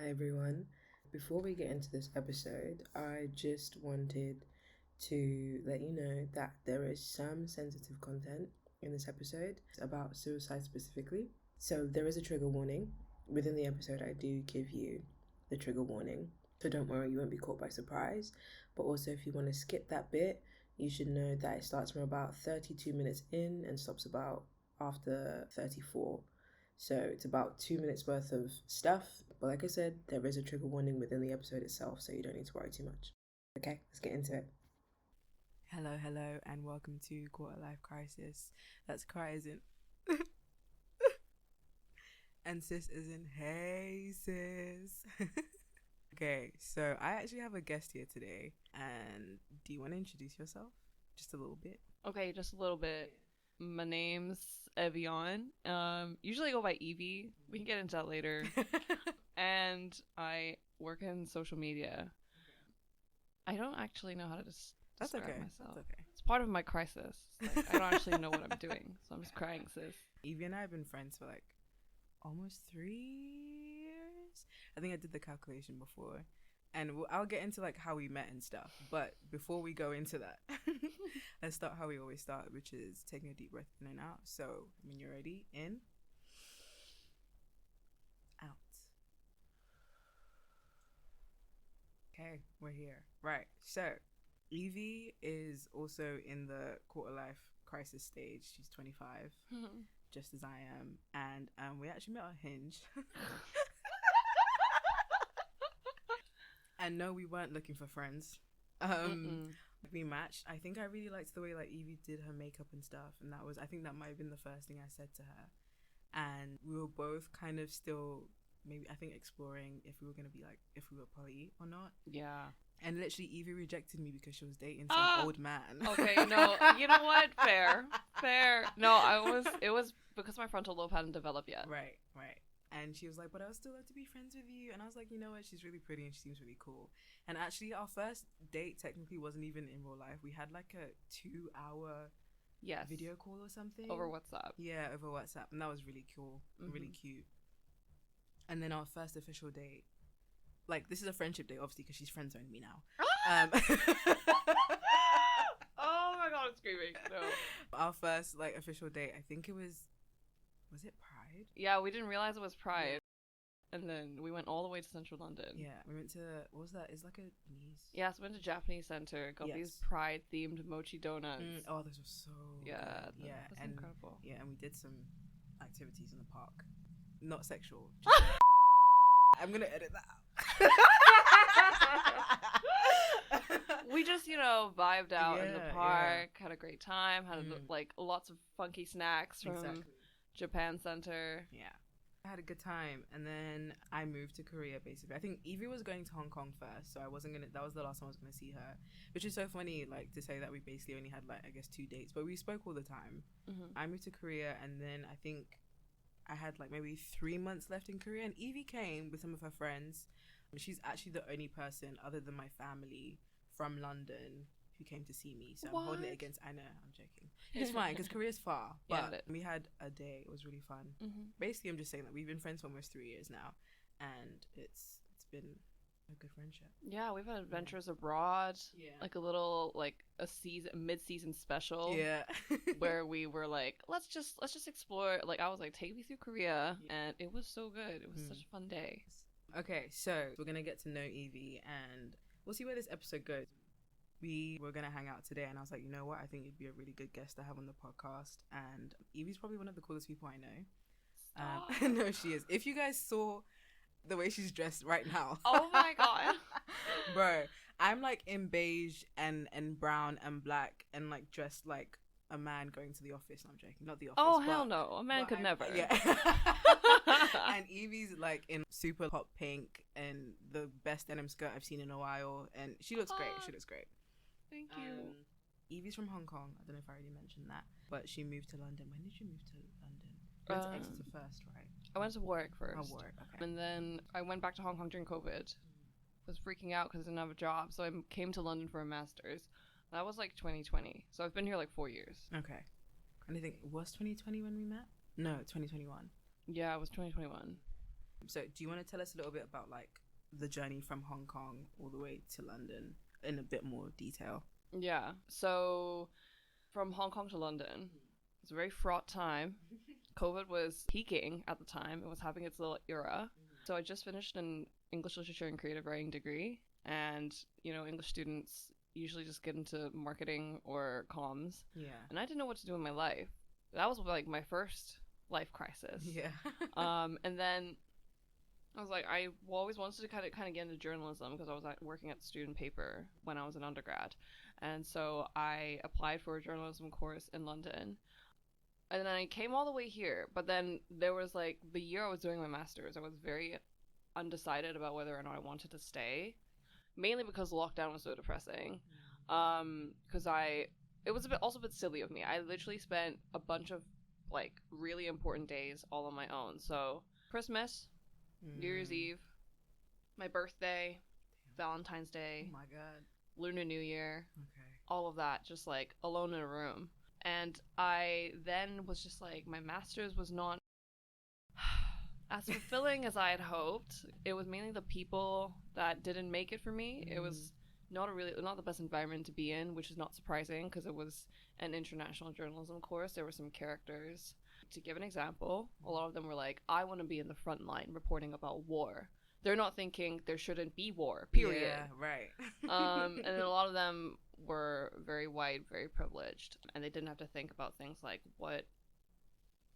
Hi everyone. Before we get into this episode, I just wanted to let you know that there is some sensitive content in this episode about suicide specifically. So there is a trigger warning. Within the episode, I do give you the trigger warning. So don't worry, you won't be caught by surprise. But also, if you want to skip that bit, you should know that it starts from about 32 minutes in and stops about after 34. So it's about 2 minutes worth of stuff. But like I said, there is a trigger warning within the episode itself, so you don't need to worry too much. Okay, let's get into it. Hello, and welcome to Quarter Life Crisis. That's cry isn't. And sis isn't hey sis. Okay, so I actually have a guest here today. And do you want to introduce yourself? Just a little bit. Okay, just a little bit. My name's Evianne. Usually I go by Evie. We can get into that later. And I work in social media. I don't actually know how to describe myself. That's okay. It's part of my crisis. Like, I don't actually know what I'm doing, so I'm just crying, sis. Evie and I have been friends for like almost 3 years. I think I did the calculation before. And I'll get into like how we met and stuff. But before we go into that, let's start how we always start, which is taking a deep breath in and out. So when you're ready, in, out. Okay, we're here. Right. So Evie is also in the quarter life crisis stage. She's 25, just as I am. And we actually met on Hinge. And no, we weren't looking for friends. We matched. I think I really liked the way like Evie did her makeup and stuff, and I think that might have been the first thing I said to her. And we were both kind of still exploring if we were gonna be like if we were poly or not. Yeah. And literally Evie rejected me because she was dating some old man. Okay, no, you know what? Fair. No, it was because my frontal lobe hadn't developed yet. Right. And she was like, but I would still like to be friends with you. And I was like, you know what? She's really pretty and she seems really cool. And actually, our first date technically wasn't even in real life. We had like a 2-hour video call or something. Over WhatsApp. Yeah, over WhatsApp. And that was really cool. Mm-hmm. Really cute. And then our first official date, like, this is a friendship date, obviously, because she's friend-zoned me now. Oh my god, I'm screaming. No. Our first, like, official date, I think it was it Pride? Yeah, we didn't realize it was Pride. And then we went all the way to central London. Yeah, we went to, what was that? It's like a niece. Yeah, so we went to Japanese Center, got these Pride-themed mochi donuts. Oh, those were so good. That was incredible. Yeah, and we did some activities in the park. Not sexual. I'm going to edit that out. We just, vibed out in the park, had a great time, had like lots of funky snacks from Japan Center. Yeah. I had a good time, and then I moved to Korea, basically. I think Evie was going to Hong Kong first, so that was the last time I was going to see her, which is so funny, like, to say that we basically only had, like, I guess 2 dates, but we spoke all the time. Mm-hmm. I moved to Korea, and then I think I had, like, maybe 3 months left in Korea, and Evie came with some of her friends. She's actually the only person, other than my family, from London who came to see me, so I'm holding it against. I know, I'm joking. It's fine because Korea's far, but we had a day. It was really fun. Mm-hmm. Basically, I'm just saying that we've been friends for almost 3 years now, and it's been a good friendship. Yeah, we've had adventures abroad. Yeah, like a little mid-season special. Yeah, where we were like, let's just explore. Like I was like, take me through Korea, and it was so good. It was such a fun day. Okay, so we're gonna get to know Evie, and we'll see where this episode goes. We were going to hang out today, and I was like, you know what? I think you'd be a really good guest to have on the podcast. And Evie's probably one of the coolest people I know. No, she is. If you guys saw the way she's dressed right now. Oh my god. Bro, I'm like in beige and brown and black and like dressed like a man going to the office. No, I'm joking. Not the office. Oh, hell no. A man could never. Yeah. And Evie's like in super hot pink and the best denim skirt I've seen in a while. And she looks great. Thank you. Evie's from Hong Kong. I don't know if I already mentioned that. But she moved to London. When did you move to London? You went to Exeter first, right? I went to work first. Oh, work. Okay. And then I went back to Hong Kong during COVID. I was freaking out because I didn't have a job. So I came to London for a master's. That was like 2020. So I've been here like 4 years. Okay. And I think, was 2020 when we met? No, 2021. Yeah, it was 2021. So do you want to tell us a little bit about like the journey from Hong Kong all the way to London in a bit more detail? Yeah. So from Hong Kong to London, it's a very fraught time. COVID was peaking at the time. It was having its little era. So I just finished an English literature and creative writing degree. And, you know, English students usually just get into marketing or comms. Yeah. And I didn't know what to do in my life. That was like my first life crisis. Yeah. And then I was like, I always wanted to kind of get into journalism because I was working at the student paper when I was an undergrad. And so I applied for a journalism course in London. And then I came all the way here. But then there was like the year I was doing my master's, I was very undecided about whether or not I wanted to stay. Mainly because lockdown was so depressing. Because it was also a bit silly of me. I literally spent a bunch of like really important days all on my own. So Christmas, New Year's Eve, my birthday, Valentine's Day, Oh my God. Lunar New Year, Okay. all of that, just like alone in a room. And I then was just like, my master's was not as fulfilling as I had hoped. It was mainly the people that didn't make it for me. It was not the best environment to be in, which is not surprising because it was an international journalism course. There were some characters. To give an example, a lot of them were like, I want to be in the front line reporting about war. They're not thinking there shouldn't be war, period. Yeah, right. And then a lot of them were very white, very privileged, and they didn't have to think about things like what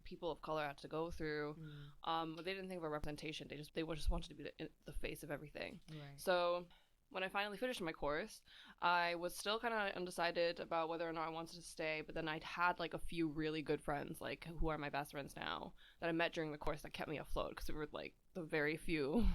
people of color had to go through. But they didn't think about representation. They just wanted to be the face of everything. Right. So when I finally finished my course, I was still kind of undecided about whether or not I wanted to stay, but then I'd had like a few really good friends, like who are my best friends now, that I met during the course that kept me afloat because we were like the very few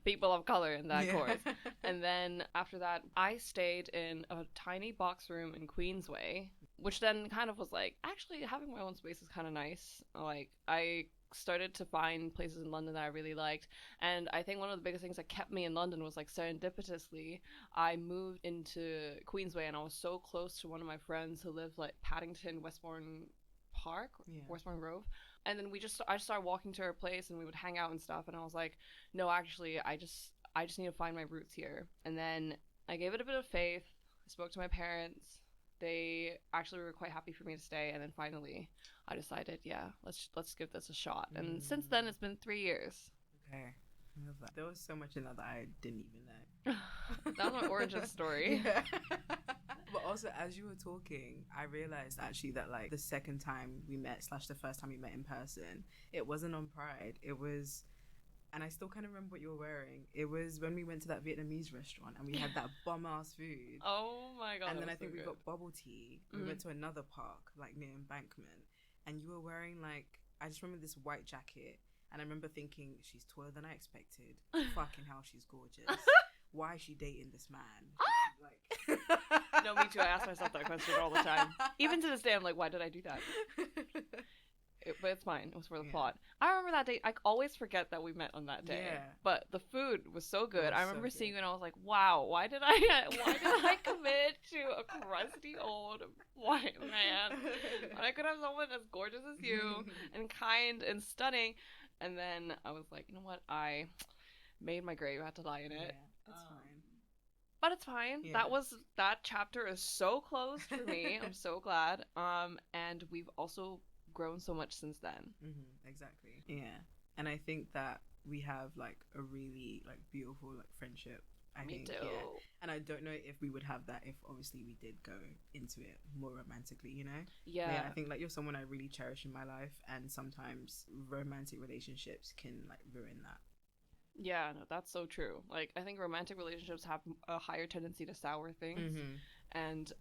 people of color in that course. And then after that, I stayed in a tiny box room in Queensway, which then kind of was like, actually having my own space is kind of nice. Like I started to find places in London that I really liked, and I think one of the biggest things that kept me in London was like serendipitously I moved into Queensway and I was so close to one of my friends who lived like Paddington, Westbourne Park, Westbourne Grove, and then I just started walking to her place and we would hang out and stuff, and I was like, no, actually I just need to find my roots here. And then I gave it a bit of faith. I spoke to my parents. They actually were quite happy for me to stay, and then finally I decided, yeah, let's give this a shot. And since then it's been 3 years. Okay. I love that. There was so much in that I didn't even know. That was my origin story. Yeah. But also, as you were talking, I realized actually that like the second time we met / the first time we met in person, it wasn't on Pride. It was, and I still kind of remember what you were wearing. It was when we went to that Vietnamese restaurant and we had that bomb ass food. Oh my God. And then I so think we good. got bubble tea. We went to another park like near Embankment, and you were wearing like, I just remember this white jacket, and I remember thinking, she's taller than I expected. Fucking hell, she's gorgeous. Why is she dating this man? Like, No, me too. I ask myself that question all the time. Even to this day, I'm like, why did I do that? But it's fine. It was for the plot. I remember that day. I always forget that we met on that day. Yeah. But the food was so good. Was I remember so seeing good. you and I was like, wow, why did I commit to a crusty old white man when I could have someone as gorgeous as you and kind and stunning? And then I was like, you know what? I made my grave. I had to lie in it. Yeah, it's fine. But it's fine. Yeah. That chapter is so closed for me. I'm so glad. And we've also grown so much since then. Exactly. Yeah. And I think that we have like a really like beautiful like friendship. I Me think, too. yeah. And I don't know if we would have that if obviously we did go into it more romantically, you know? Yeah. But yeah, I think like you're someone I really cherish in my life, and sometimes romantic relationships can like ruin that. Yeah, no, that's so true. Like, I think romantic relationships have a higher tendency to sour things. And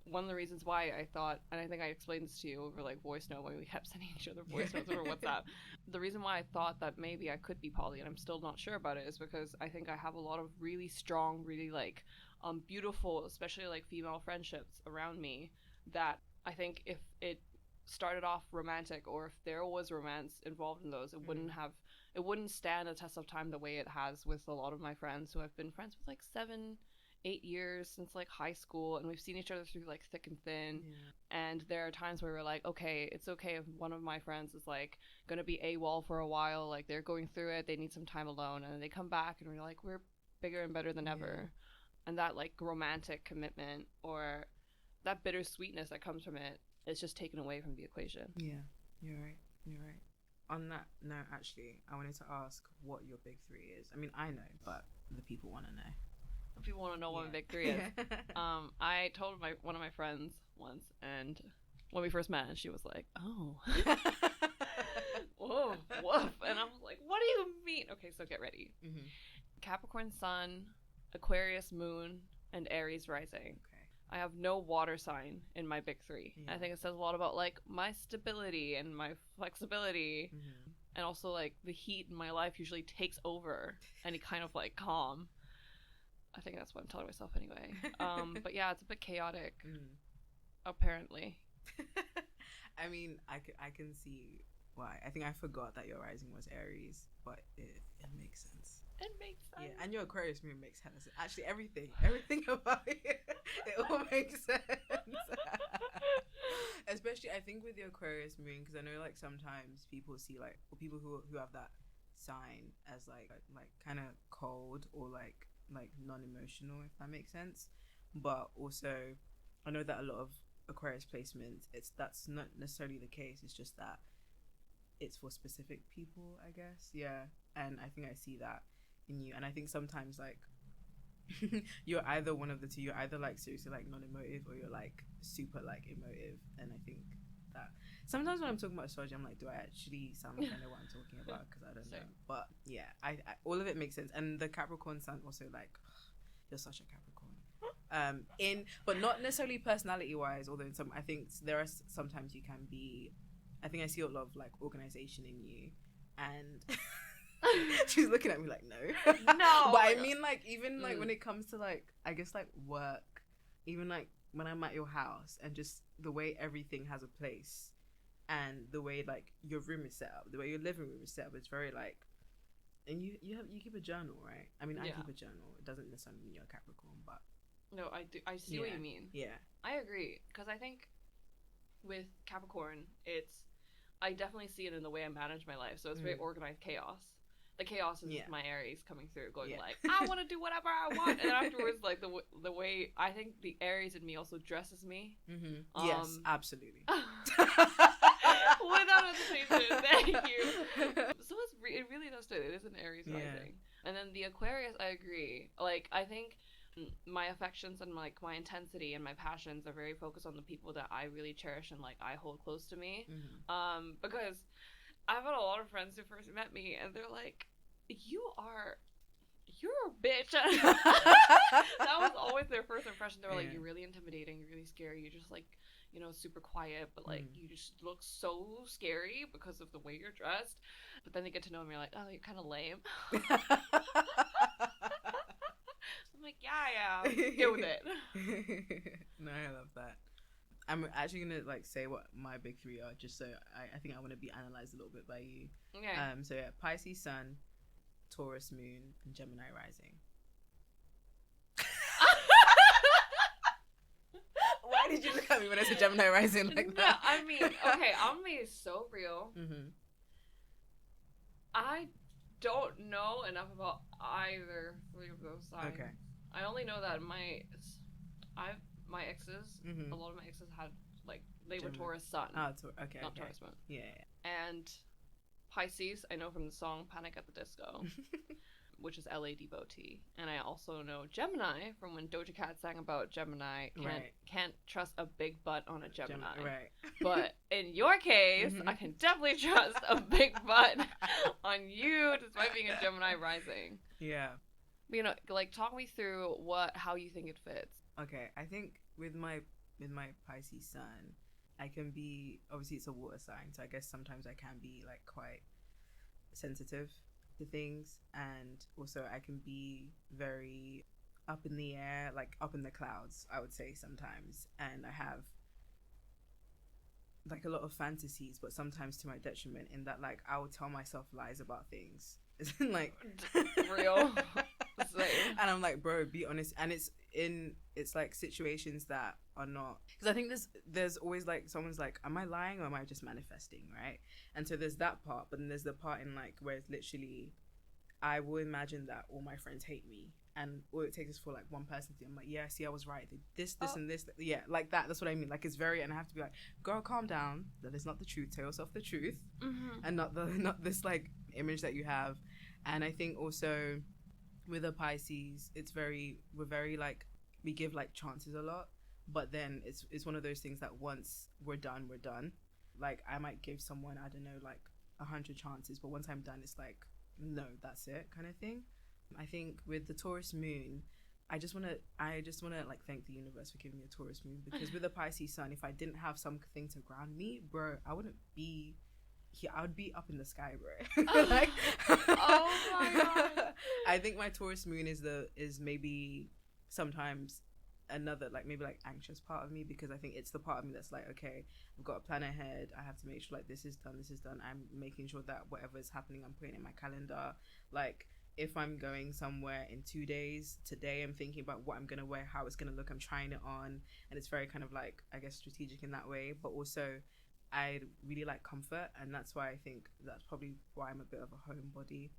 one of the reasons why I thought, and I think I explained this to you over like voice note when we kept sending each other voice notes over WhatsApp. The reason why I thought that maybe I could be poly, and I'm still not sure about it, is because I think I have a lot of really strong, really like beautiful, especially like female friendships around me, that I think if it started off romantic, or if there was romance involved in those, it wouldn't stand the test of time the way it has with a lot of my friends who I've been friends with like 7, 8 years since like high school, and we've seen each other through like thick and thin. And there are times where we're like, okay, it's okay if one of my friends is like gonna be AWOL for a while, like they're going through it, they need some time alone, and then they come back and we're like, we're bigger and better than ever. And that like romantic commitment or that bittersweetness that comes from it is just taken away from the equation. Yeah, you're right. On that note, actually, I wanted to ask what your big three is. I mean, I know, but the people want to know. People want to know what my big three is. I told one of my friends once, and when we first met, and she was like, "Oh, whoa, woof," and I was like, "What do you mean?" Okay, so get ready. Capricorn Sun, Aquarius Moon, and Aries Rising. Okay. I have no water sign in my big three. I think it says a lot about like my stability and my flexibility, and also like the heat in my life usually takes over any kind of like calm. I think that's what I'm telling myself anyway. But yeah, it's a bit chaotic, apparently. I mean, I can see why. I think I forgot that your rising was Aries, but it makes sense. It makes sense. Yeah, and your Aquarius moon makes sense. Actually, everything about it all makes sense. Especially, I think with the Aquarius moon, because I know like sometimes people see like, or people who have that sign as like kind of cold or like non-emotional, if that makes sense. But also I know that a lot of Aquarius placements, that's not necessarily the case. It's just that it's for specific people, I guess. And I think I see that in you, and I think sometimes like you're either one of the two. You're either like seriously like non-emotive, or you're like super like emotive. And I think that sometimes when I'm talking about astrology, I'm like, do I actually sound like I know what I'm talking about? Because I don't know. But yeah, I all of it makes sense. And the Capricorn sun also, like, you're such a Capricorn. But not necessarily personality wise, although I think there are sometimes you can be. I think I see a lot of like organization in you, and she's looking at me like no. But I mean like even like when it comes to like I guess like work, even like when I'm at your house and just the way everything has a place, and the way like your room is set up, the way your living room is set up, it's very like. And you keep a journal, right? I mean, I keep a journal. It doesn't necessarily mean you're a Capricorn, but no, I do. I see what you mean. Yeah, I agree, because I think with Capricorn, I definitely see it in the way I manage my life. So it's very organized chaos. The chaos is my Aries coming through, going like, I want to do whatever I want, and then afterwards, like the way I think the Aries in me also dresses me. Yes, absolutely. Without hesitation, thank you. So it really does fit. It is an Aries rising, and then the Aquarius. I agree. Like I think my affections and like my intensity and my passions are very focused on the people that I really cherish and like I hold close to me. Because I've had a lot of friends who first met me and they're like, you're a bitch. That was always their first impression. They were like, you're really intimidating, you're really scary, you're just like, you know, super quiet, but like you just look so scary because of the way you're dressed. But then they get to know me, you're like, oh, you're kind of lame. I'm like, yeah, get with it. No, I love that. I'm actually gonna like say what my big three are, just so I think I want to be analyzed a little bit by you. Okay. So yeah, Pisces sun, Taurus moon, and Gemini rising. Why did you look at me when I said Gemini rising like that? I mean, okay, I'm gonna be so real. I don't know enough about either three of those signs. Okay. I only know that my exes, a lot of my exes had like they were Taurus sun. Okay. Not Taurus moon. Yeah. And Pisces, I know from the song Panic at the Disco, which is LA devotee. And I also know Gemini from when Doja Cat sang about Gemini can't trust a big butt on a Gemini. Right. But in your case, I can definitely trust a big butt on you, despite being a Gemini rising. Yeah. You know, like talk me through how you think it fits. Okay, I think with my Pisces sun, I can be, obviously it's a water sign, so I guess sometimes I can be like quite sensitive to things, and also I can be very up in the air, like up in the clouds, I would say sometimes, and I have like a lot of fantasies, but sometimes to my detriment, in that like I will tell myself lies about things. It's like real. And I'm like, bro, be honest. And it's like situations that are not, because I think there's always like someone's like, am I lying or am I just manifesting, right? And so there's that part, but then there's the part in like where it's literally, I will imagine that all my friends hate me, and all it takes is for like one person to, I'm like, yeah, see, I was right. They did this and this, yeah, like that. That's what I mean. Like, it's very, and I have to be like, girl, calm down. That is not the truth. Tell yourself the truth, and not this like image that you have. And I think also with the Pisces, we're very like, we give like chances a lot, but then it's one of those things that once we're done, we're done. Like, I might give someone, I don't know, like 100 chances, but once I'm done, it's like, no, that's it, kind of thing. I think with the Taurus moon, I just want to like thank the universe for giving me a Taurus moon, because with a Pisces sun, if I didn't have something to ground me, bro, I wouldn't be here. I would be up in the sky, bro. Like, oh my god. I think my Taurus moon is maybe sometimes another like maybe like anxious part of me, because I think it's the part of me that's like, okay, I've got a plan ahead. I have to make sure like this is done. I'm making sure that whatever is happening, I'm putting in my calendar. Like, if I'm going somewhere in 2 days, today I'm thinking about what I'm gonna wear, how it's gonna look, I'm trying it on, and it's very kind of like, I guess, strategic in that way. But also, I really like comfort, and that's why I think that's probably why I'm a bit of a homebody.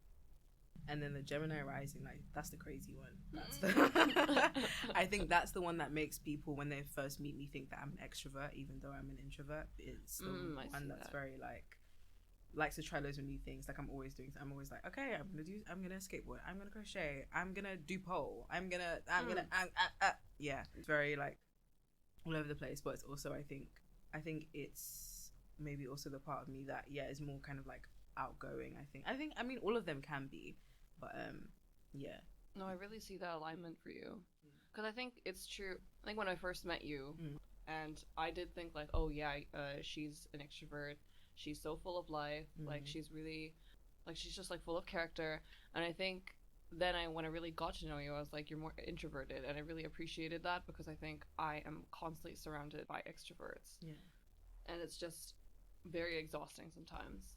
And then the Gemini rising, like, that's the crazy one. That's the I think that's the one that makes people, when they first meet me, think that I'm an extrovert, even though I'm an introvert. It's the one that's very like, likes to try loads of new things. Like, I'm always like, okay, I'm gonna skateboard, I'm gonna crochet, I'm gonna do pole, yeah. It's very like all over the place. But it's also, I think it's maybe also the part of me that, yeah, is more kind of like outgoing. I mean, all of them can be, but yeah. No, I really see that alignment for you, because I think it's true. I think when I first met you, and I did think like, oh yeah, she's an extrovert, she's so full of life, like she's really, like she's just like full of character. And I think then when I really got to know you, I was like, you're more introverted, and I really appreciated that, because I think I am constantly surrounded by extroverts, and it's just very exhausting sometimes.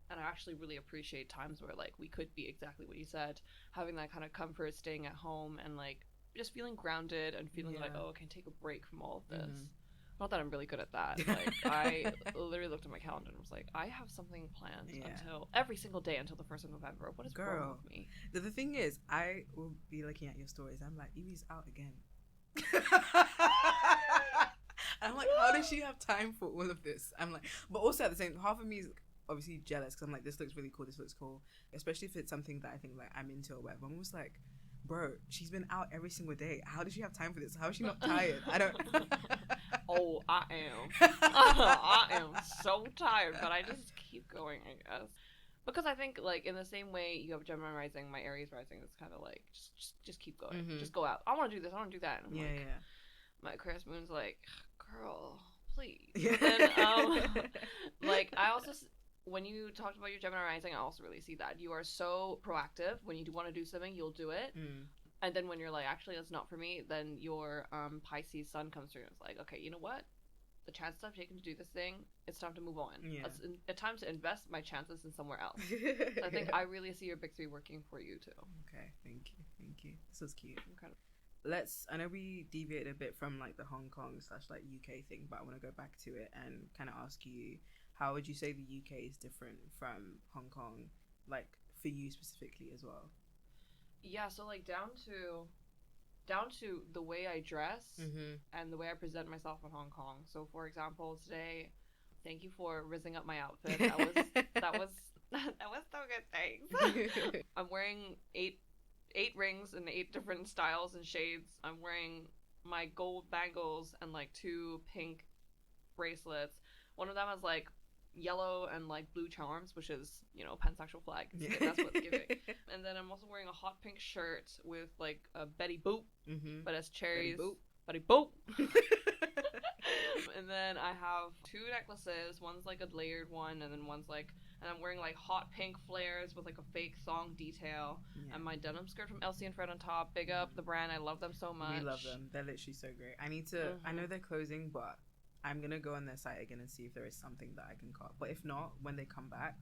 And I actually really appreciate times where like we could be exactly what you said, having that kind of comfort, staying at home, and like just feeling grounded and feeling like, oh, I can take a break from all of this. Not that I'm really good at that. Like, I literally looked at my calendar and was like, I have something planned until every single day until the 1st of November. What is wrong with me? The thing is, I will be looking at your stories. I'm like, Evie's out again. I'm like, how does she have time for all of this? I'm like, but also at the same, half of me is obviously jealous, because I'm like, this looks really cool, this looks cool, especially if it's something that I think like I'm into or whatever. I'm almost like, bro, she's been out every single day. How does she have time for this? How is she not tired? I don't. Oh, I am. I am so tired, but I just keep going, I guess. Because I think, like, in the same way you have Gemini rising, my Aries rising is kind of like, just keep going. Just go out. I want to do this, I want to do that. And I'm like, my Aquarius moon's like, girl, please. And, like, I also, when you talked about your Gemini rising, I also really see that. You are so proactive. When you do want to do something, you'll do it. And then when you're like, actually, that's not for me, then your Pisces sun comes through and it's like, okay, you know what? The chances I've taken to do this thing, it's time to move on. It's a time to invest my chances in somewhere else. So I think I really see your big three working for you too. Okay, thank you. This was cute. I know we deviated a bit from like the Hong Kong / like UK thing, but I want to go back to it and kind of ask you, how would you say the UK is different from Hong Kong, like for you specifically as well? Yeah, so like down to the way I dress and the way I present myself in Hong Kong. So for example, today, thank you for rizzing up my outfit. That was so good, thanks. I'm wearing eight rings in 8 different styles and shades. I'm wearing my gold bangles and like 2 pink bracelets. One of them has like yellow and like blue charms, which is, you know, pansexual flag. That's what's giving. And then I'm also wearing a hot pink shirt with like a Betty Boop, but as cherries. Betty Boop. And then I have 2 necklaces. One's like a layered one, and then one's like, and I'm wearing like hot pink flares with like a fake thong detail, and my denim skirt from Elsie and Fred on top. Big up the brand. I love them so much. We love them. They're literally so great. I need to. I know they're closing, but I'm gonna go on their site again and see if there is something that I can cop. But if not, when they come back,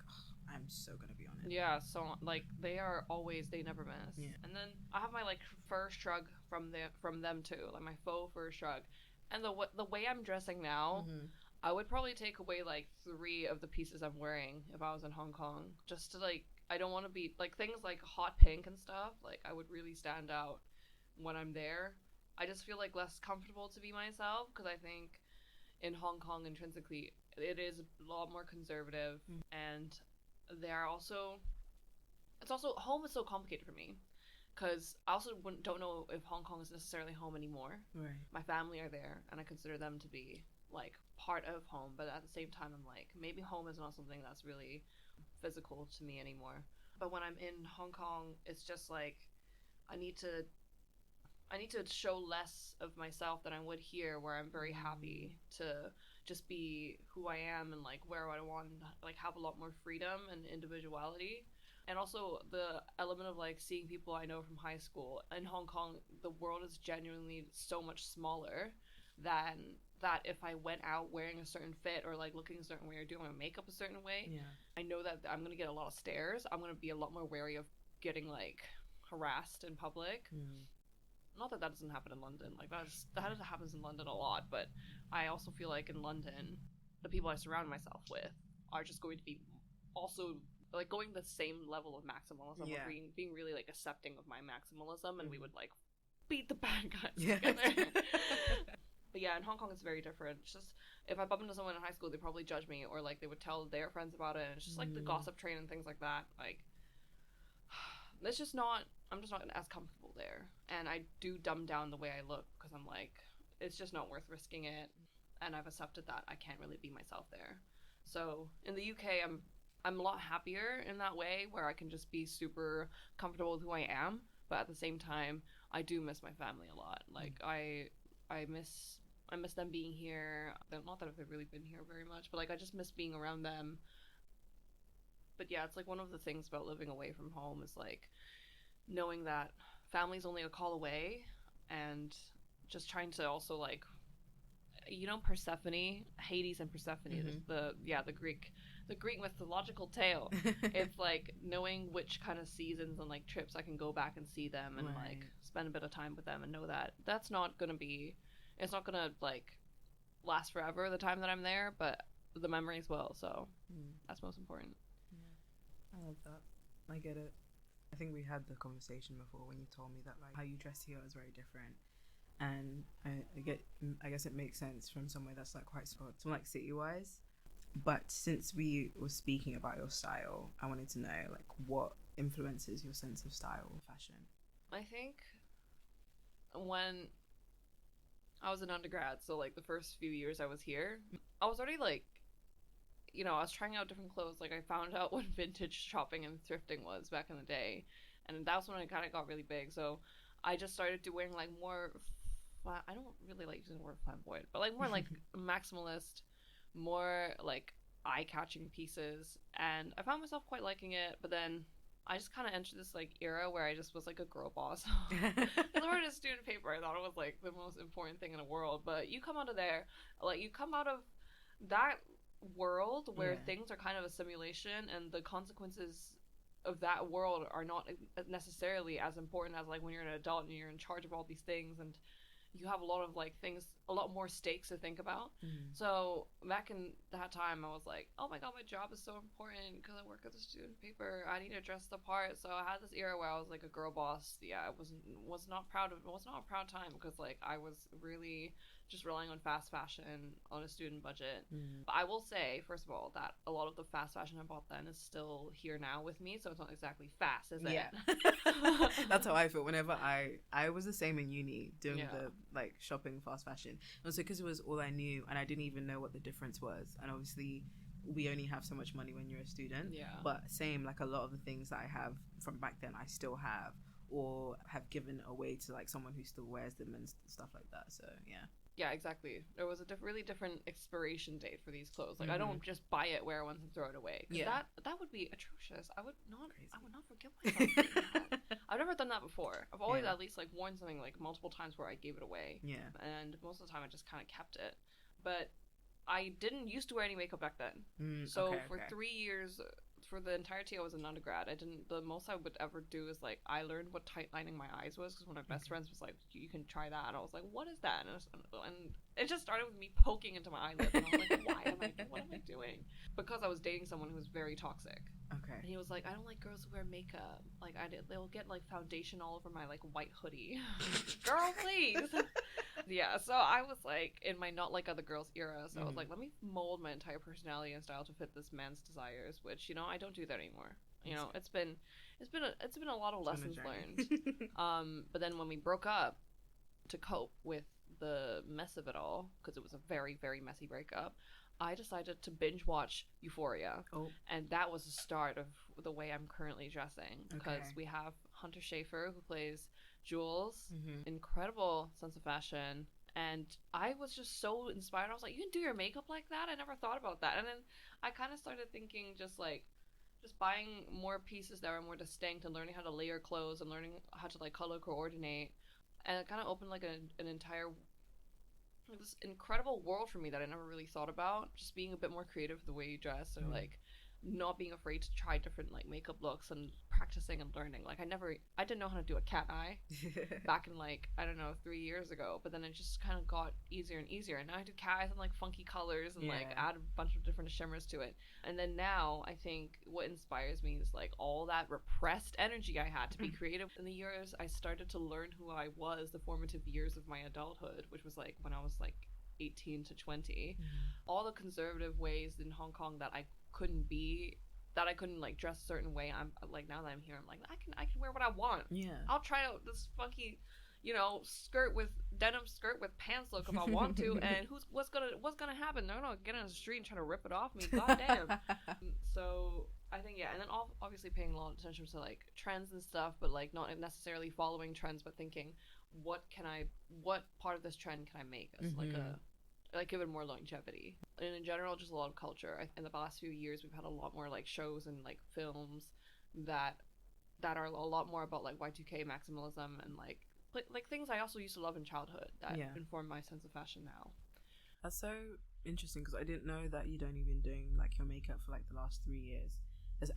I'm so gonna be on it. Yeah, so like they never miss. Yeah. And then I have my like fur shrug from them too, like my faux fur shrug. And the way I'm dressing now, I would probably take away like 3 of the pieces I'm wearing if I was in Hong Kong, just to like, I don't want to be like things like hot pink and stuff, like I would really stand out when I'm there. I just feel like less comfortable to be myself because I think in Hong Kong intrinsically it is a lot more conservative, and they're also, it's also, home is so complicated for me because I also don't know if Hong Kong is necessarily home anymore. Right. My family are there and I consider them to be like part of home, but at the same time I'm like, maybe home is not something that's really physical to me anymore. But when I'm in Hong Kong, it's just like I need to show less of myself than I would here, where I'm very happy to just be who I am and like where I want, like have a lot more freedom and individuality. And also the element of like seeing people I know from high school. In Hong Kong, the world is genuinely so much smaller than that if I went out wearing a certain fit or like looking a certain way or doing my makeup a certain way. Yeah. I know that I'm going to get a lot of stares. I'm going to be a lot more wary of getting like harassed in public. Not that doesn't happen in London. Like that happens in London a lot, but I also feel like in London, the people I surround myself with are just going to be also like going the same level of maximalism, Yeah. being really like accepting of my maximalism, and we would like beat the bad guys Yeah. together. But yeah, in Hong Kong it's very different. It's just if I bump into someone in high school, they probably judge me, or like they would tell their friends about it. And it's just like the gossip train and things like that. Like it's just not. I'm just not as comfortable there, and I do dumb down the way I look because I'm like, it's just not worth risking it. And I've accepted that I can't really be myself there. So in the UK, I'm a lot happier in that way, where I can just be super comfortable with who I am. But at the same time, I do miss my family a lot. Like I miss them being here. Not that I've really been here very much, but like I just miss being around them. But yeah, it's like one of the things about living away from home is like knowing that family's only a call away, and just trying to also like, you know, Persephone, Hades and Persephone, the Greek mythological tale. It's like knowing which kind of seasons and like trips I can go back and see them and like spend a bit of time with them, and know that it's not gonna like last forever the time that I'm there, but the memories will. So that's most important. I love that. I get it. I think we had the conversation before when you told me that like how you dress here is very different, and I guess it makes sense from somewhere that's like quite small, somewhere like city wise. But since we were speaking about your style, I wanted to know like what influences your sense of style or fashion. I think when I was an undergrad, so like the first few years I was here, I was already like, you know, I was trying out different clothes. Like I found out what vintage shopping and thrifting was back in the day, and that's when it kind of got really big. So I just started doing like more I don't really like using the word flamboyant, but like more like maximalist, more like eye-catching pieces, and I found myself quite liking it. But then I just kind of entered this like era where I just was like a girl boss. As far as student paper, I thought it was like the most important thing in the world. But you come out of there, like you come out of that world where things are kind of a simulation, and the consequences of that world are not necessarily as important as like when you're an adult and you're in charge of all these things, and you have a lot of like things, a lot more stakes to think about. So back in that time, I was like, oh my god, my job is so important because I work at the student paper. I need to dress the part. So I had this era where I was like a girl boss. Yeah, I was not proud of it. Was not a proud time because like I was really just relying on fast fashion on a student budget. But I will say, first of all, that a lot of the fast fashion I bought then is still here now with me, so it's not exactly fast, is it? Yeah. That's how I feel whenever I was the same in uni doing the like shopping fast fashion. Also because it was all I knew, and I didn't even know what the difference was. And obviously we only have so much money when you're a student. Yeah. But same, like a lot of the things that I have from back then I still have, or have given away to like someone who still wears them and stuff like that. So yeah. Yeah, exactly. There was a really different expiration date for these clothes. Like I don't just buy it, wear it once, and throw it away. Yeah. That would be atrocious. I would not forgive myself for doing that. I've never done that before. I've always at least like worn something like multiple times where I gave it away. Yeah. And most of the time I just kind of kept it. But I didn't used to wear any makeup back then. So for 3 years, for the entirety I was an undergrad, the most I would ever do is like, I learned what tight lining my eyes was, because one of my best friends was like, you can try that, and I was like, what is that? And it just started with me poking into my eyelid, and I was like, what am I doing? Because I was dating someone who was very toxic. Okay. And he was like, I don't like girls who wear makeup. Like, they'll get like foundation all over my like white hoodie. Girl, please. Yeah, so I was like in my not like other girls era, so I was like, let me mold my entire personality and style to fit this man's desires, which, you know, I don't do that anymore. You know, it's been a lot of lessons learned. But then when we broke up, to cope with the mess of it all, because it was a very, very messy breakup, I decided to binge watch Euphoria. And that was the start of the way I'm currently dressing, because we have Hunter Schafer, who plays Jules, incredible sense of fashion, and I was just so inspired. I was like, you can do your makeup like that? I never thought about that. And then I kind of started thinking, just buying more pieces that are more distinct, and learning how to layer clothes, and learning how to like color coordinate, and it kind of opened like an entire, this incredible world for me that I never really thought about. Just being a bit more creative with the way you dress, or like not being afraid to try different like makeup looks, and practicing and learning. Like I didn't know how to do a cat eye back in like, I don't know, 3 years ago, but then it just kind of got easier and easier, and now I do cat eyes in like funky colors, and like add a bunch of different shimmers to it. And then now I think what inspires me is like all that repressed energy I had to be creative. In the years I started to learn who I was, the formative years of my adulthood, which was like when I was like 18 to 20, all the conservative ways in Hong Kong that I couldn't like dress a certain way. I'm like, now that I'm here, I'm like, I can wear what I want. I'll try out this funky, you know, denim skirt with pants look if I want to, and what's gonna happen? They're gonna get on the street and try to rip it off me. Goddamn. So I think, and then obviously paying a lot of attention to like trends and stuff, but like not necessarily following trends, but thinking, what part of this trend can I make as like give it more longevity. And in general, just a lot of culture. In the past few years, we've had a lot more like shows and like films that are a lot more about like Y2K maximalism, and like things I also used to love in childhood that inform my sense of fashion now. That's so interesting, because I didn't know that you'd only been doing like your makeup for like the last 3 years.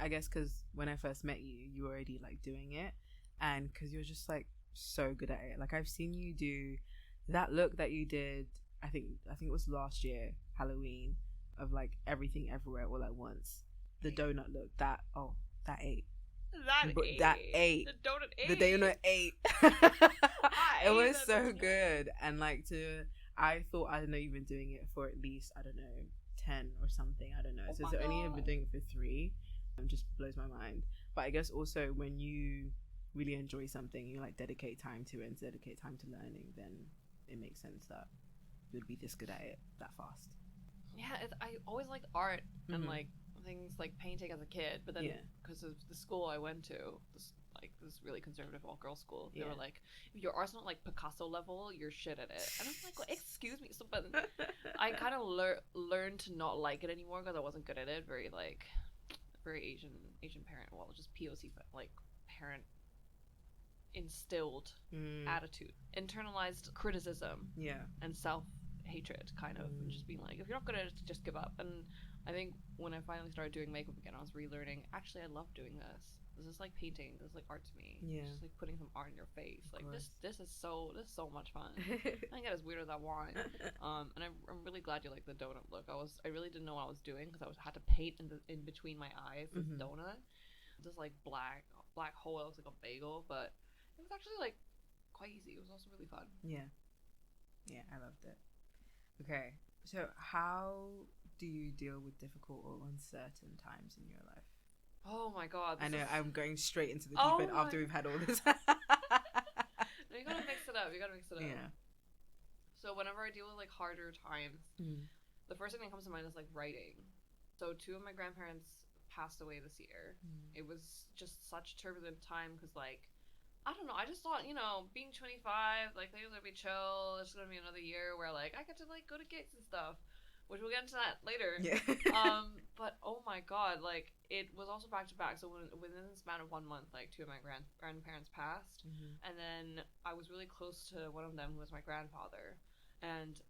I guess because when I first met you, you were already like doing it, and because you're just like so good at it. Like I've seen you do that look that you did, I think it was last year, Halloween, of like everything everywhere all at once. The donut look, that ate. That ate. The donut ate. The donut ate. It was so good. And like I thought, I don't know, you've been doing it for at least, I don't know, 10 or something. I don't know. So it's only been doing it for 3. It just blows my mind. But I guess also when you really enjoy something, you like dedicate time to it and dedicate time to learning, then it makes sense that would be this good at it that fast. I always liked art and like things like painting as a kid, but then because of the school I went to, this really conservative all-girls school, they were like, if your art's not like Picasso level, you're shit at it. And I was like, well, excuse me. So but I kind of learned to not like it anymore because I wasn't good at it. Very Asian parent, well, just POC like parent instilled attitude, internalized criticism, and self-hatred kind of, and just being like, if you're not good at it, just give up. And I think when I finally started doing makeup again, I was relearning, actually I love doing this. This is like painting. This is like art to me. It's just like putting some art in your face. Like this is so much fun. I get as weird as I want. And I'm really glad you like the donut look. I really didn't know what I was doing, because I had to paint in between my eyes this donut. This like black hole. It looks like a bagel, but it was actually like quite easy. It was also really fun. Yeah, I loved it. Okay, so how do you deal with difficult or uncertain times in your life? Oh my god. I know, I'm going straight into the deep end after we've had all this. No, you gotta mix it up. Yeah. So whenever I deal with like harder times, the first thing that comes to mind is like writing. So 2 of my grandparents passed away this year. It was just such a turbulent time, because like, I don't know, I just thought, being 25, like, things would be chill. It's gonna be another year where like I get to like go to gigs and stuff, which we'll get into that later. But oh my god, like, it was also back to back. So within the span of 1 month, like 2 of my grandparents passed, and then I was really close to one of them, who was my grandfather, and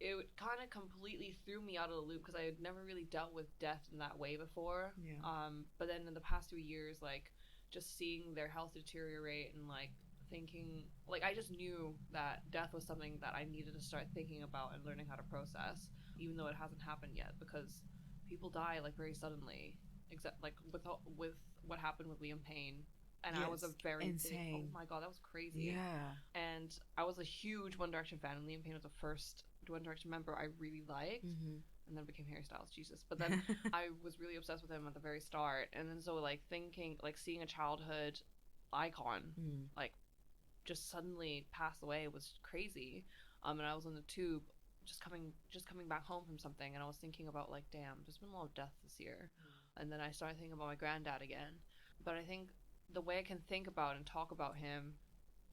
it kind of completely threw me out of the loop because I had never really dealt with death in that way before. Yeah. But then in the past 2 years, like, just seeing their health deteriorate and, like, thinking, like, I just knew that death was something that I needed to start thinking about and learning how to process, even though it hasn't happened yet, because people die, like, very suddenly, except, like, with what happened with Liam Payne. And I was a very insane. big, oh my god, that was crazy. Yeah. And I was a huge One Direction fan, and Liam Payne was the first One Direction member I really liked. Mm-hmm. And then became Harry Styles, Jesus. But then I was really obsessed with him at the very start. And then so, like, thinking, like, seeing a childhood icon, like, just suddenly pass away was crazy. And I was on the tube just coming back home from something, and I was thinking about, like, damn, there's been a lot of death this year. And then I started thinking about my granddad again. But I think the way I can think about and talk about him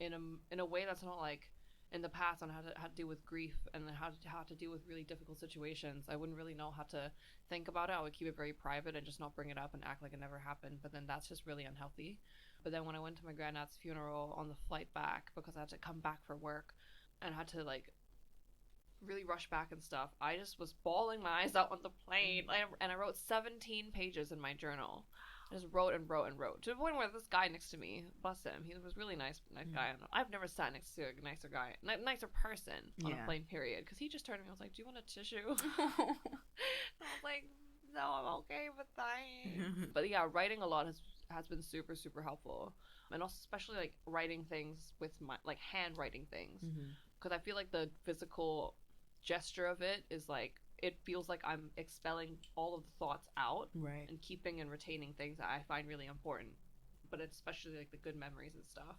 in a way that's not like in the past on how to deal with grief and how to deal with really difficult situations, I wouldn't really know how to think about it. I would keep it very private and just not bring it up and act like it never happened. But then that's just really unhealthy. But then when I went to my granddad's funeral on the flight back, because I had to come back for work and had to, like, really rush back and stuff, I just was bawling my eyes out on the plane. And I wrote 17 pages in my journal. I just wrote and wrote and wrote, to the point where this guy next to me, bless him, he was really nice guy. I've never sat next to a nicer guy, nicer person on a plane, period. Because he just turned to me, I was like, do you want a tissue? I was like, no, I'm okay with that. But yeah, writing a lot has been super, super helpful. And also especially, like, writing things with my, like, handwriting things. Because I feel like the physical gesture of it is, like, it feels like I'm expelling all of the thoughts out, right, and keeping and retaining things that I find really important, but especially, like, the good memories and stuff,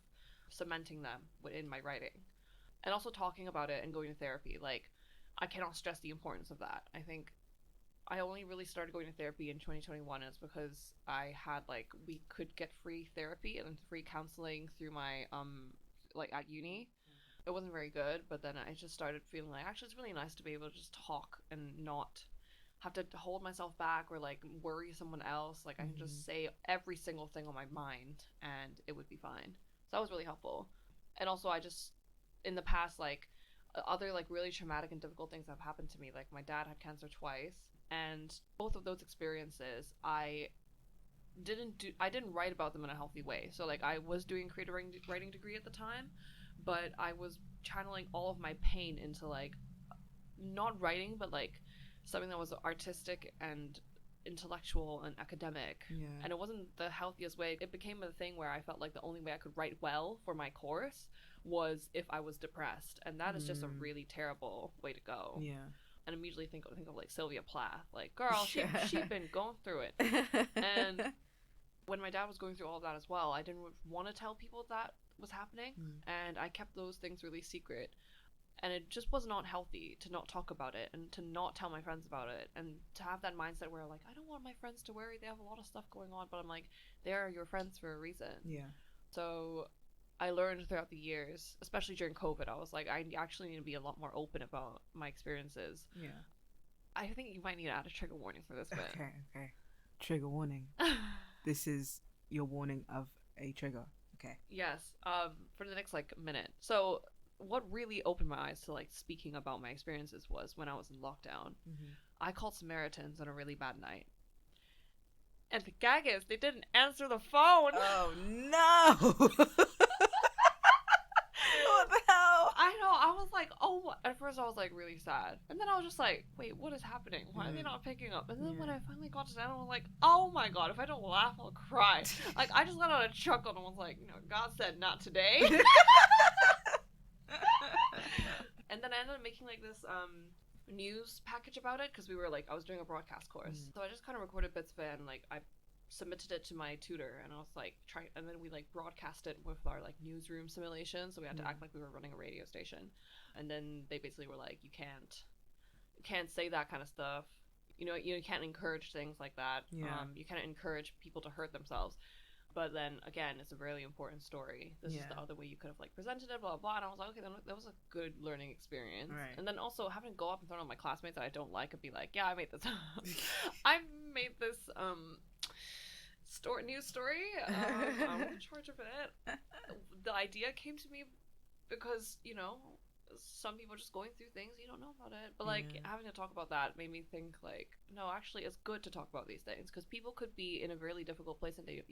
cementing them in my writing. And also talking about it and going to therapy. Like, I cannot stress the importance of that. I think I only really started going to therapy in 2021 is because I had, like, we could get free therapy and free counseling through my like, at uni. It wasn't very good, but then I just started feeling like, actually, it's really nice to be able to just talk and not have to hold myself back or, like, worry someone else. Like, I can just say every single thing on my mind and it would be fine. So that was really helpful. And also, I just, in the past, like, other, like, really traumatic and difficult things have happened to me. Like, my dad had cancer twice, and both of those experiences, I didn't write about them in a healthy way. So, like, I was doing a creative writing degree at the time, but I was channeling all of my pain into, like, not writing, but, like, something that was artistic and intellectual and academic. Yeah. And it wasn't the healthiest way. It became a thing where I felt like the only way I could write well for my course was if I was depressed. And that is just a really terrible way to go. Yeah. And immediately think of like, Sylvia Plath. Like, girl, she'd been going through it. And when my dad was going through all of that as well, I didn't want to tell people that was happening, and I kept those things really secret, and it just was not healthy to not talk about it and to not tell my friends about it, and to have that mindset where, like, I don't want my friends to worry, they have a lot of stuff going on, but I'm like, they're your friends for a reason. Yeah. So I learned throughout the years, especially during COVID, I was like, I actually need to be a lot more open about my experiences. Yeah. I think you might need to add a trigger warning for this bit. Okay. Trigger warning. This is your warning of a trigger. Okay. Yes. For the next, like, minute. So what really opened my eyes to, like, speaking about my experiences was when I was in lockdown. I called Samaritans on a really bad night. And the gag is, they didn't answer the phone. Oh, no! What the hell? I know. I was like, oh. At first, I was, like, really sad. And then I was just like, wait, what is happening? Why are they not picking up? And then when I finally got to that, I was like, oh my god, if I don't laugh, I'll cry. Like, I just let out a chuckle and was like, no, God said not today. And then I ended up making, like, this news package about it, because we were, like, I was doing a broadcast course. So I just kind of recorded bits of it, and, like, I submitted it to my tutor, and I was like, and then we, like, broadcast it with our, like, newsroom simulation, so we had to act like we were running a radio station. And then they basically were like, you can't say that kind of stuff, you know, you can't encourage things like that. You can't encourage people to hurt themselves. But then again, it's a really important story. This is the other way you could have, like, presented it, blah blah blah. And I was like, okay, then that was a good learning experience. Right. And then also having to go up in front of my classmates that I don't like and be like, yeah, I made this I made this news story. I'm in charge of it. The idea came to me because, you know, some people just going through things, you don't know about it. But like having to talk about that made me think like, no, actually it's good to talk about these things, because people could be in a really difficult place and they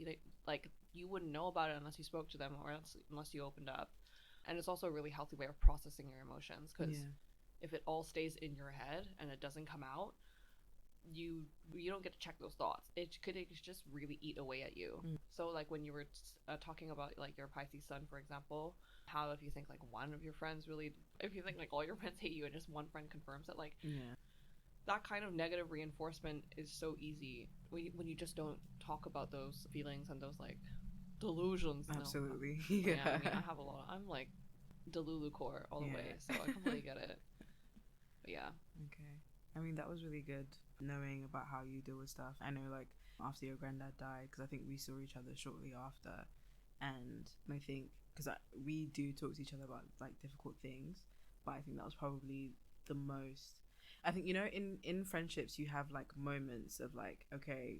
like you wouldn't know about it unless you spoke to them or unless you opened up. And it's also a really healthy way of processing your emotions, because if it all stays in your head and it doesn't come out, you don't get to check those thoughts. It could just really eat away at you. So like when you were talking about like your Pisces sun, for example, how if you think like one of your friends really, if you think like all your friends hate you and just one friend confirms it, like that kind of negative reinforcement is so easy when you just don't talk about those feelings and those like delusions. Absolutely. I mean, I have a lot. I'm like Delulu core all the way, so I completely get it. But yeah. Okay. I mean, that was really good knowing about how you deal with stuff. I know, like, after your granddad died, because I think we saw each other shortly after, and I think, because we do talk to each other about, like, difficult things, but I think that was probably the most, I think, you know, in friendships, you have, like, moments of, like, okay,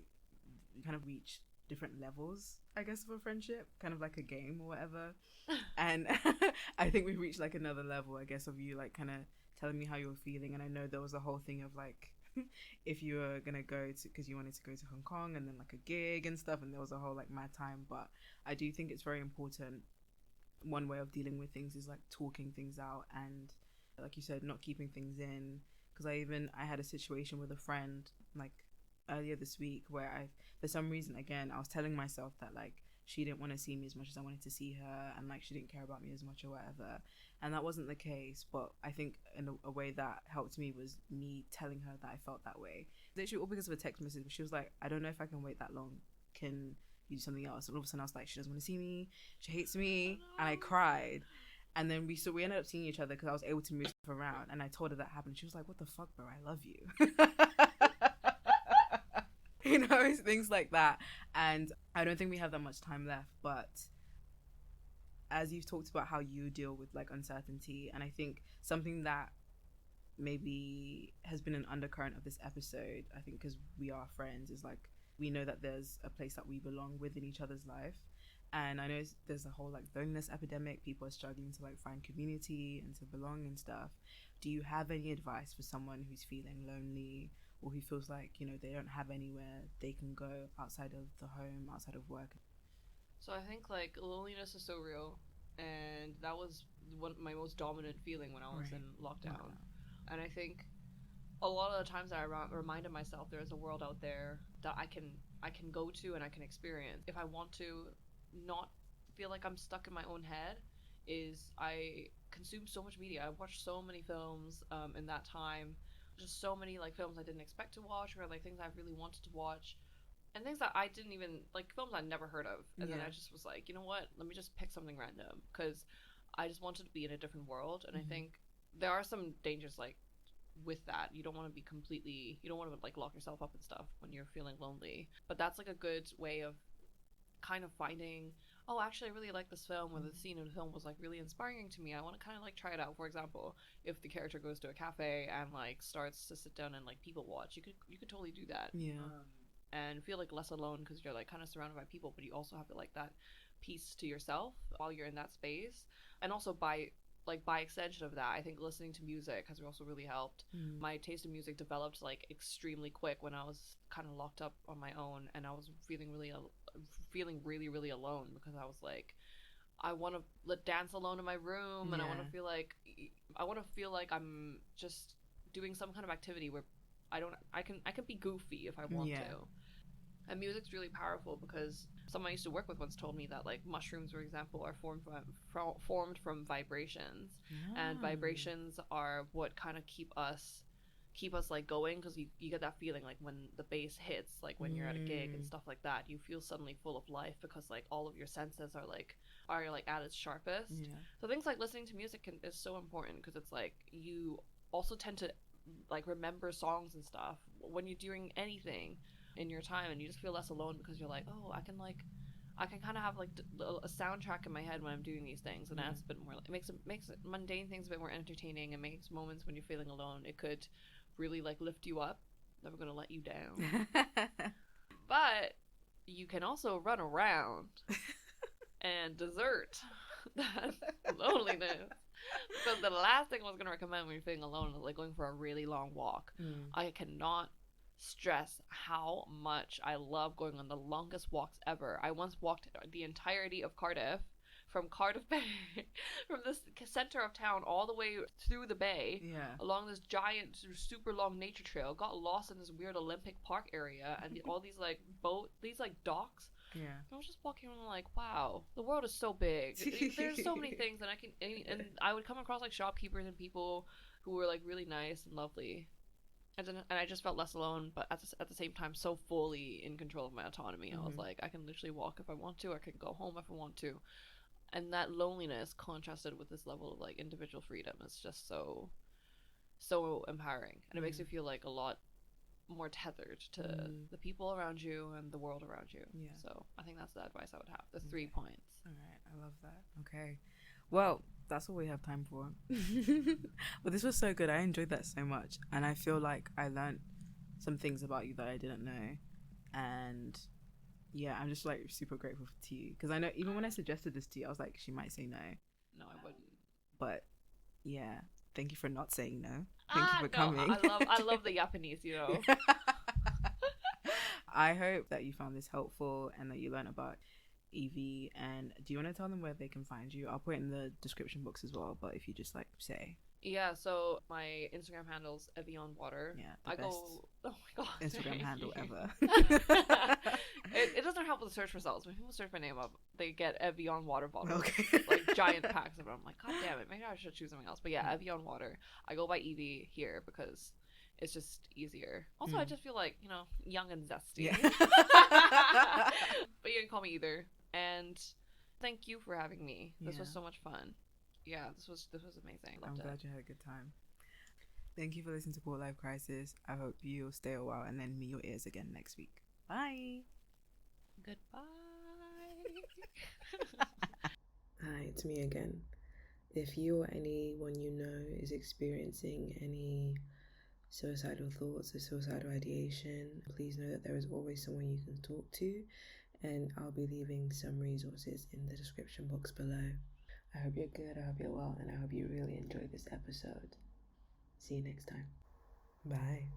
you kind of reach different levels, I guess, of a friendship, kind of like a game or whatever, and I think we reached, like, another level, I guess, of you, like, kind of telling me how you were feeling. And I know there was a whole thing of like if you were gonna go to, because you wanted to go to Hong Kong and then like a gig and stuff, and there was a whole like mad time. But I do think it's very important, one way of dealing with things is like talking things out, and like you said, not keeping things in. Because I had a situation with a friend like earlier this week where I, for some reason, again, I was telling myself that like she didn't want to see me as much as I wanted to see her, and like she didn't care about me as much or whatever, and that wasn't the case. But I think in a way that helped me was me telling her that I felt that way, literally all because of a text message. She was like, I don't know if I can wait that long, can you do something else? And all of a sudden I was like, she doesn't want to see me, she hates me, and I cried. And then we ended up seeing each other because I was able to move stuff around, and I told her that happened. She was like, what the fuck, bro, I love you. You know, it's things like that. And I don't think we have that much time left, but as you've talked about how you deal with like uncertainty, and I think something that maybe has been an undercurrent of this episode, I think because we are friends, is like we know that there's a place that we belong within each other's life. And I know there's a whole like loneliness epidemic. People are struggling to like find community and to belong and stuff. Do you have any advice for someone who's feeling lonely, or who feels like, you know, they don't have anywhere they can go outside of the home, outside of work? So I think like loneliness is so real, and that was my most dominant feeling when I was in lockdown. And I think a lot of the times that I reminded myself there's a world out there that I can go to and I can experience. If I want to not feel like I'm stuck in my own head, is I consume so much media. I watched so many films in that time, just so many like films I didn't expect to watch, or like things I really wanted to watch, and things that I didn't even like, films I never heard of. And then I just was like, you know what, let me just pick something random, because I just wanted to be in a different world. And I think there are some dangers like with that. You don't want to be completely, you don't want to like lock yourself up and stuff when you're feeling lonely, but that's like a good way of kind of finding, oh, actually I really like this film, or the scene in the film was like really inspiring to me, I want to kind of like try it out. For example, if the character goes to a cafe and like starts to sit down and like people watch, you could totally do that. And feel like less alone, because you're like kind of surrounded by people, but you also have like that peace to yourself while you're in that space. And also by extension of that, I think listening to music has also really helped. My taste in music developed like extremely quick when I was kind of locked up on my own, and I was feeling really, really alone, because I was like, I want to dance alone in my room, and I want to feel like I'm just doing some kind of activity where I can be goofy if I want to. And music's really powerful, because someone I used to work with once told me that like mushrooms, for example, are formed from vibrations, and vibrations are what kind of keep us like going, because you get that feeling like when the bass hits, like when you're at a gig and stuff like that, you feel suddenly full of life, because like all of your senses are like at its sharpest. So things like listening to music is so important, because it's like you also tend to like remember songs and stuff when you're doing anything in your time, and you just feel less alone, because you're like, oh, I can kind of have like a soundtrack in my head when I'm doing these things, and that's a bit more. It makes mundane things a bit more entertaining, and makes moments when you're feeling alone, it could really like lift you up. Never gonna let you down. But you can also run around and desert that loneliness Because the last thing I was going to recommend when you're feeling alone is like going for a really long walk. I cannot stress how much I love going on the longest walks ever. I once walked the entirety of Cardiff, from Cardiff Bay, from the center of town all the way through the bay, along this giant, super long nature trail. Got lost in this weird Olympic Park area and all these like these like docks. Yeah. I was just walking around like, wow, the world is so big. There's so many things, and I would come across like shopkeepers and people who were like really nice and lovely. And I just felt less alone, but at the same time, so fully in control of my autonomy. I was like, I can literally walk if I want to. I can go home if I want to. And that loneliness contrasted with this level of like individual freedom is just so empowering. And it makes you feel like a lot more tethered to the people around you and the world around you. Yeah. So I think that's the advice I would have. The 3 points. All right. I love that. Okay. Well, that's all we have time for. But this was so good. I enjoyed that so much. And I feel like I learned some things about you that I didn't know. And yeah, I'm just like super grateful to you. Because I know even when I suggested this to you, I was like, she might say no. No, I wouldn't. But yeah, thank you for not saying no. Thank you for coming. I love the Japanese, you know. I hope that you found this helpful and that you learned about Evie. And do you want to tell them where they can find you? I'll put it in the description box as well, but if you just like say. Yeah, so my Instagram handle's Evianne Water. Yeah, I go. Oh my god, Instagram handle ever. It doesn't help with the search results. When people search my name up, they get Evianne water bottle, okay. like giant packs of it. I'm like, god damn it, maybe I should choose something else. But yeah, Evianne water. I go by Evie here because it's just easier. Also, I just feel like, you know, young and zesty. Yeah. But you can call me either. And thank you for having me. This was so much fun. Yeah, this was amazing. I'm glad you had a good time. Thank you for listening to Quarter Life Crisis. I hope you'll stay a while and then meet your ears again next week. Bye. Goodbye. Hi, it's me again. If you or anyone you know is experiencing any suicidal thoughts or suicidal ideation, please know that there is always someone you can talk to, and I'll be leaving some resources in the description box below. I hope you're good, I hope you're well, and I hope you really enjoyed this episode. See you next time. Bye.